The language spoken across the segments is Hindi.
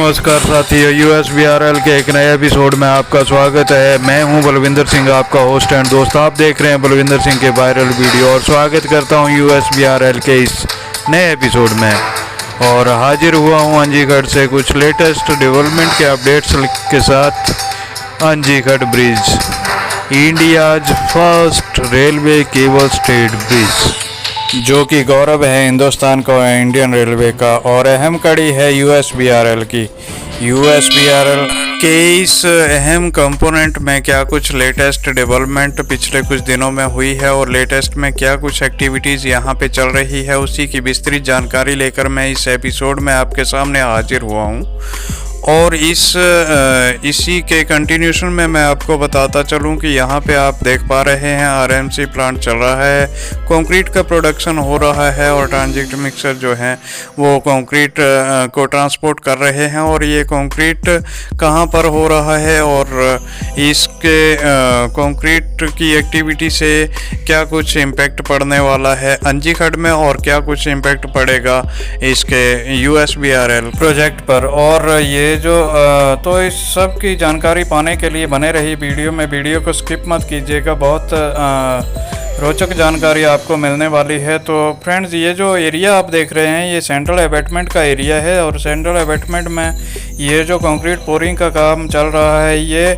नमस्कार साथियों, USBRL के एक नए एपिसोड में आपका स्वागत है। मैं हूं बलविंदर सिंह, आपका होस्ट एंड दोस्त। आप देख रहे हैं बलविंदर सिंह के वायरल वीडियो और स्वागत करता हूं USBRL के इस नए एपिसोड में। और हाजिर हुआ हूं अंजीगढ़ से कुछ लेटेस्ट डेवलपमेंट के अपडेट्स के साथ। Anjigarh bridge, India's first railway cable stayed bridge, जो कि गौरव है हिंदुस्तान को इंडियन रेलवे का और अहम कड़ी है USBRL की। USBRL के इस अहम कंपोनेंट में क्या कुछ लेटेस्ट डेवलपमेंट पिछले कुछ दिनों में हुई है और लेटेस्ट में क्या कुछ एक्टिविटीज़ यहाँ पे चल रही है, उसी की विस्तृत जानकारी लेकर मैं इस एपिसोड में आपके सामने हाजिर हुआ हूँ। और इसी के कंटिन्यूशन में मैं आपको बताता चलूं कि यहाँ पे आप देख पा रहे हैं RMC प्लांट चल रहा है, कंक्रीट का प्रोडक्शन हो रहा है और ट्रांजिट मिक्सर जो है वो कंक्रीट को ट्रांसपोर्ट कर रहे हैं। और ये कंक्रीट कहाँ पर हो रहा है और इसके कंक्रीट की एक्टिविटी से क्या कुछ इम्पैक्ट पड़ने वाला है अंजीगढ़ में और क्या कुछ इम्पैक्ट पड़ेगा इसके USBRL प्रोजेक्ट पर। और ये जो तो इस सब की जानकारी पाने के लिए बने रही वीडियो को स्किप मत कीजिएगा, बहुत रोचक जानकारी आपको मिलने वाली है। तो फ्रेंड्स, ये जो एरिया आप देख रहे हैं ये सेंट्रल अबैटमेंट का एरिया है और सेंट्रल अबैटमेंट में ये जो कंक्रीट पोरिंग का काम चल रहा है, ये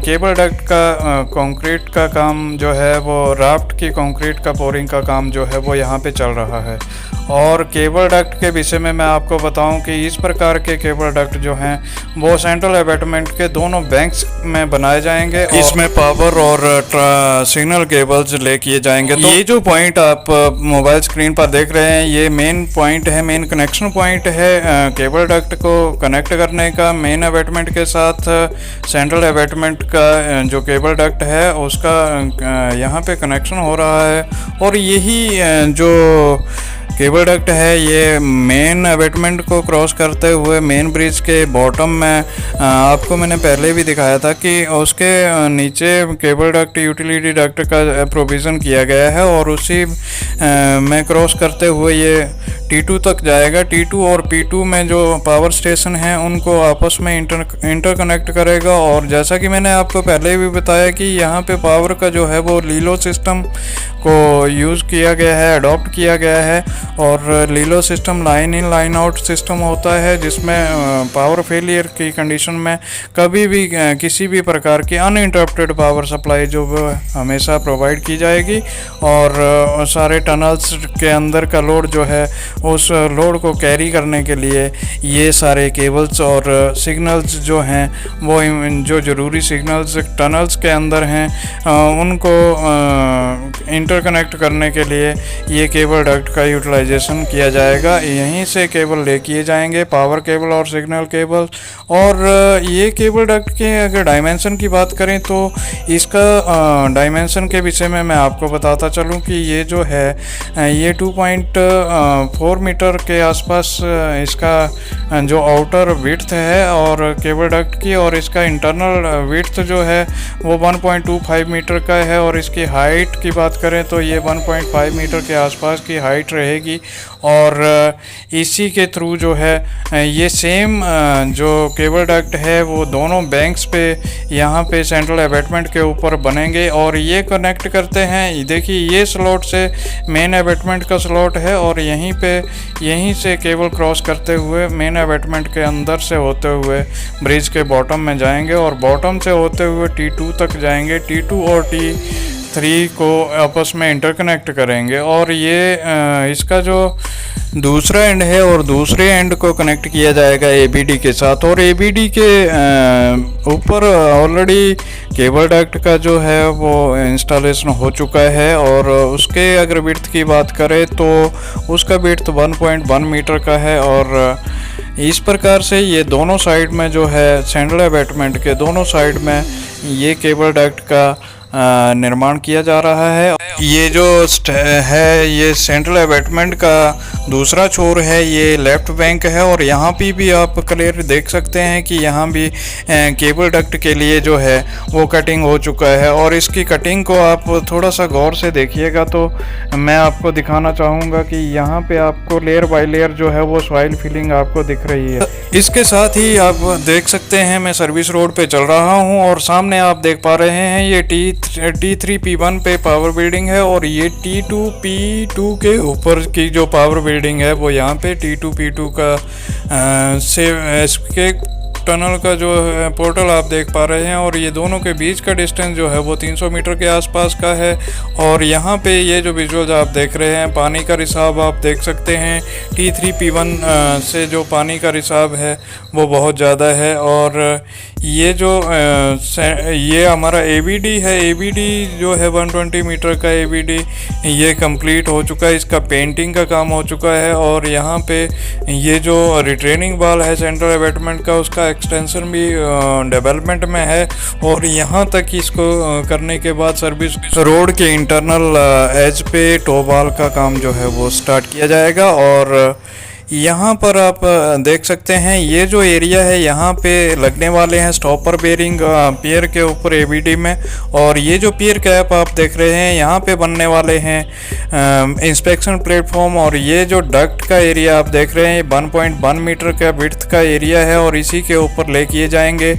केबल डक्ट का कंक्रीट का काम जो है वो राफ्ट की कंक्रीट का पोरिंग का काम जो है वो यहाँ पे चल रहा है। और केबल डक्ट के विषय में मैं आपको बताऊं कि इस प्रकार के केबल डक्ट जो हैं वो सेंट्रल अबैटमेंट के दोनों बैंक्स में बनाए जाएंगे। इसमें पावर और सिग्नल केबल्स ले किए जाएंगे। तो ये जो पॉइंट आप मोबाइल स्क्रीन पर देख रहे हैं ये मेन पॉइंट है, मेन कनेक्शन पॉइंट है केबल डक्ट को कनेक्ट करने का मेन अबैटमेंट के साथ। सेंट्रल अबैटमेंट का जो केबल डक्ट है उसका यहाँ पे कनेक्शन हो रहा है। और यही जो केबल डक्ट है ये मेन अबैटमेंट को क्रॉस करते हुए मेन ब्रिज के बॉटम में आपको मैंने पहले भी दिखाया था कि उसके नीचे केबल डक्ट यूटिलिटी डक्ट का प्रोविज़न किया गया है और उसी में क्रॉस करते हुए ये T2 तक जाएगा। T2 और P2 में जो पावर स्टेशन हैं उनको आपस में इंटरकनेक्ट करेगा। और जैसा कि मैंने आपको पहले भी बताया कि यहाँ पे पावर का जो है वो लीलो सिस्टम को यूज़ किया गया है, अडॉप्ट किया गया है। और लीलो system line in line out system होता है जिसमें पावर फेलियर की कंडीशन में कभी भी किसी भी प्रकार की अनइंटरप्टेड पावर सप्लाई जो हमेशा प्रोवाइड की जाएगी। और सारे टनल्स के अंदर का लोड जो है उस लोड को कैरी करने के लिए ये सारे केबल्स और सिग्नल्स जो हैं वो जो ज़रूरी सिग्नल्स टनल्स के अंदर हैं उनको इंटरकनेक्ट करने के लिए ये केबल डक्ट का यूटिलाइजेशन किया जाएगा। यहीं से केबल ले किए जाएंगे, पावर केबल और सिग्नल केबल। और ये केबल डक्ट के अगर डायमेंशन की बात करें तो इसका डायमेंशन के विषय में मैं आपको बताता चलूँ कि ये जो है ये 2.4 मीटर के आसपास इसका जो आउटर विड्थ है और केबल डक्ट की, और इसका इंटरनल विड्थ जो है वो 1.25 मीटर का है। और इसकी हाइट की बात करें तो ये 1.5 मीटर के आसपास की हाइट रहेगी। और इसी के थ्रू जो है ये सेम जो केबल डक्ट है वो दोनों बैंक्स पे यहाँ पे सेंट्रल अबैटमेंट के ऊपर बनेंगे और ये कनेक्ट करते हैं। देखिए ये स्लॉट से मेन अबैटमेंट का स्लॉट है और यहीं से केबल क्रॉस करते हुए मेन अबैटमेंट के अंदर से होते हुए ब्रिज के बॉटम में जाएंगे और बॉटम से होते हुए T2 तक जाएंगे। T2 और T3 को आपस में इंटरकनेक्ट करेंगे। और ये इसका जो दूसरा एंड है और दूसरे एंड को कनेक्ट किया जाएगा ABD के साथ। और ABD के ऊपर ऑलरेडी केबल डक्ट का जो है वो इंस्टॉलेशन हो चुका है। और उसके अगर विड्थ की बात करें तो उसका विड्थ 1.1 मीटर का है। और इस प्रकार से ये दोनों साइड में जो है सेंट्रल अबैटमेंट के दोनों साइड में ये केबल डक्ट का निर्माण किया जा रहा है। ये जो है ये सेंट्रल अबैटमेंट का दूसरा छोर है, ये लेफ्ट बैंक है। और यहाँ पे भी आप क्लियर देख सकते हैं कि यहाँ भी केबल डक्ट के लिए जो है वो कटिंग हो चुका है। और इसकी कटिंग को आप थोड़ा सा गौर से देखिएगा तो मैं आपको दिखाना चाहूँगा कि यहाँ पे आपको लेयर बाय लेयर जो है वो सॉइल फिलिंग आपको दिख रही है। इसके साथ ही आप देख सकते हैं मैं सर्विस रोड पे चल रहा हूं और सामने आप देख पा रहे हैं ये T3P1 पे पावर बिल्डिंग है और ये T2P2 के ऊपर की जो पावर बिल्डिंग है वो यहाँ पे T2P2 का इसके टनल का जो है पोर्टल आप देख पा रहे हैं और ये दोनों के बीच का डिस्टेंस जो है वो 300 मीटर के आसपास का है। और यहाँ पे ये जो विजुअल्स आप देख रहे हैं पानी का रिसाव आप देख सकते हैं T3P1 से जो पानी का रिसाव है वो बहुत ज़्यादा है। और ये जो ये हमारा ABD है, ABD जो है 120 मीटर का ABD ये कंप्लीट हो चुका है, इसका पेंटिंग का काम हो चुका है। और यहाँ पे ये जो रिट्रेनिंग वॉल है सेंट्रल अबैटमेंट का उसका एक्सटेंशन भी डेवलपमेंट में है और यहाँ तक इसको करने के बाद सर्विस रोड के इंटरनल एज पे टॉप वॉल का काम जो है वो स्टार्ट किया जाएगा। और यहाँ पर आप देख सकते हैं ये जो एरिया है यहाँ पे लगने वाले हैं स्टॉपर बेरिंग पियर के ऊपर ABD में। और ये जो पियर कैप आप देख रहे हैं यहाँ पे बनने वाले हैं इंस्पेक्शन प्लेटफॉर्म। और ये जो डक्ट का एरिया आप देख रहे हैं 1.1 मीटर का विड्थ का एरिया है और इसी के ऊपर ले किए जाएंगे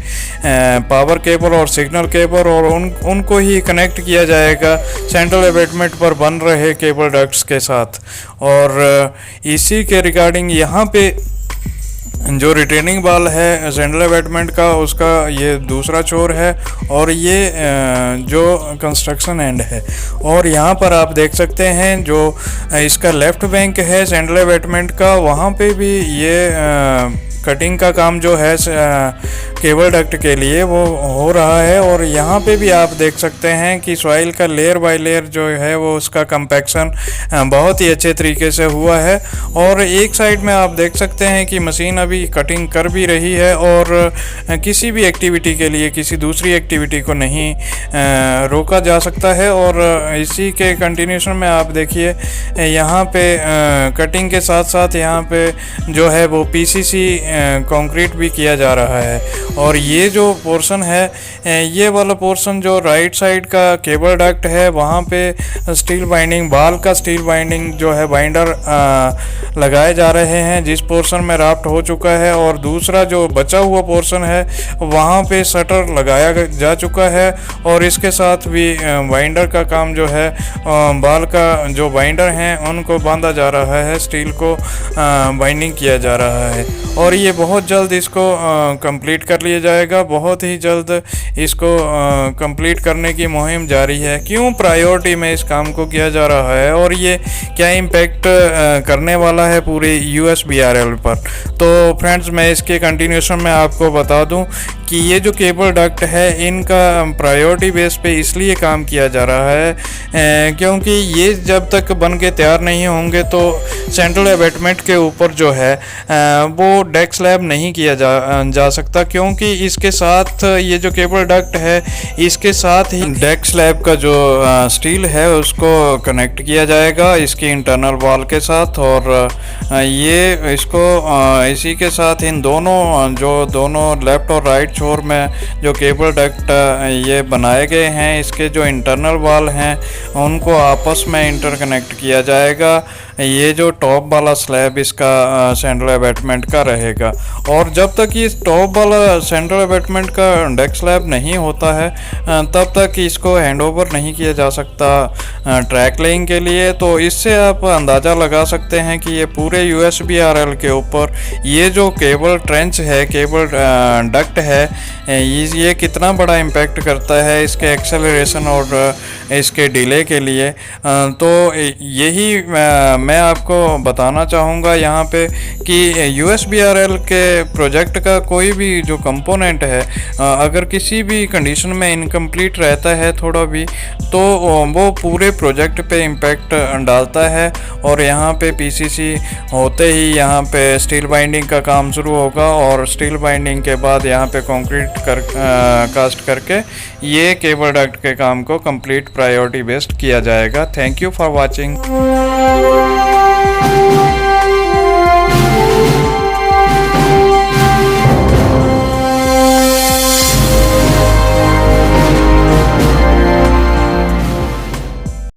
पावर केबल और सिग्नल केबल और उनको ही कनेक्ट किया जाएगा सेंट्रल अबैटमेंट पर बन रहे केबल डक्ट्स के साथ। और इसी के रिगार्डिंग यहाँ पे जो रिटेनिंग वॉल है सेंट्रल अबैटमेंट का उसका ये दूसरा छोर है और ये जो कंस्ट्रक्शन एंड है। और यहाँ पर आप देख सकते हैं जो इसका लेफ्ट बैंक है सेंट्रल अबैटमेंट का वहाँ पे भी ये कटिंग का काम जो है केबल डक्ट के लिए वो हो रहा है। और यहाँ पे भी आप देख सकते हैं कि सॉइल का लेयर बाय लेयर जो है वो उसका कंपैक्शन बहुत ही अच्छे तरीके से हुआ है। और एक साइड में आप देख सकते हैं कि मशीन अभी कटिंग कर भी रही है और किसी भी एक्टिविटी के लिए किसी दूसरी एक्टिविटी को नहीं रोका जा सकता है। और इसी के कंटिन्यूशन में आप देखिए यहाँ पे कटिंग के साथ साथ यहाँ पे जो है वो PCC कंक्रीट भी किया जा रहा है। और ये जो पोर्शन है ये वाला पोर्शन जो राइट साइड का केबल डक्ट है वहाँ पे स्टील बाइंडिंग वॉल का स्टील बाइंडिंग जो है बाइंडर लगाए जा रहे हैं जिस पोर्शन में राफ्ट हो चुका है। और दूसरा जो बचा हुआ पोर्शन है वहाँ पे शटर लगाया जा चुका है और इसके साथ भी बाइंडर का काम जो है वॉल का जो बाइंडर हैं उनको बांधा जा रहा है, स्टील को बाइंडिंग किया जा रहा है। और ये बहुत जल्द इसको कंप्लीट कर लिया जाएगा, बहुत ही जल्द इसको कंप्लीट करने की मुहिम जारी है। क्यों प्रायोरिटी में इस काम को किया जा रहा है और ये क्या इम्पैक्ट करने वाला है पूरे USBRL पर। तो फ्रेंड्स मैं इसके कंटिन्यूशन में आपको बता दूं कि ये जो केबल डक्ट है इनका प्रायोरिटी बेस पे इसलिए काम किया जा रहा है क्योंकि ये जब तक बन के तैयार नहीं होंगे तो सेंट्रल अबैटमेंट के ऊपर जो है वो डेक स्लैब नहीं किया जा सकता, क्योंकि इसके साथ ये जो केबल डक्ट है इसके साथ ही डेक स्लैब का जो स्टील है उसको कनेक्ट किया जाएगा इसकी इंटरनल वॉल के साथ। और ये इसको इसी के साथ इन दोनों लेफ्ट और राइट छोर में जो केबल डक्ट ये बनाए गए हैं इसके जो इंटरनल वॉल हैं उनको आपस में इंटरकनेक्ट किया जाएगा। ये जो टॉप वाला स्लैब इसका सेंट्रल अबैटमेंट का रहेगा। और जब तक ये टॉप वाला सेंट्रल अबैटमेंट का डेक स्लैब नहीं होता है तब तक इसको हैंडओवर नहीं किया जा सकता ट्रैक लेइंग के लिए। तो इससे आप अंदाज़ा लगा सकते हैं कि ये पूरे USBRL के ऊपर ये जो केबल ट्रेंच है, केबल डक्ट है, ये कितना बड़ा इम्पैक्ट करता है इसके एक्सेलरेशन और इसके डिले के लिए। तो यही मैं आपको बताना चाहूँगा यहाँ पे कि USBRL के प्रोजेक्ट का कोई भी जो कंपोनेंट है अगर किसी भी कंडीशन में इनकम्प्लीट रहता है थोड़ा भी तो वो पूरे प्रोजेक्ट पे इम्पैक्ट डालता है। और यहाँ पे PCC होते ही यहाँ पे स्टील बाइंडिंग का काम शुरू होगा और स्टील बाइंडिंग के बाद यहाँ पे कंक्रीट कास्ट करके ये केबल डक्ट के काम को कंप्लीट प्रायोरिटी बेस्ड किया जाएगा। Thank you for watching.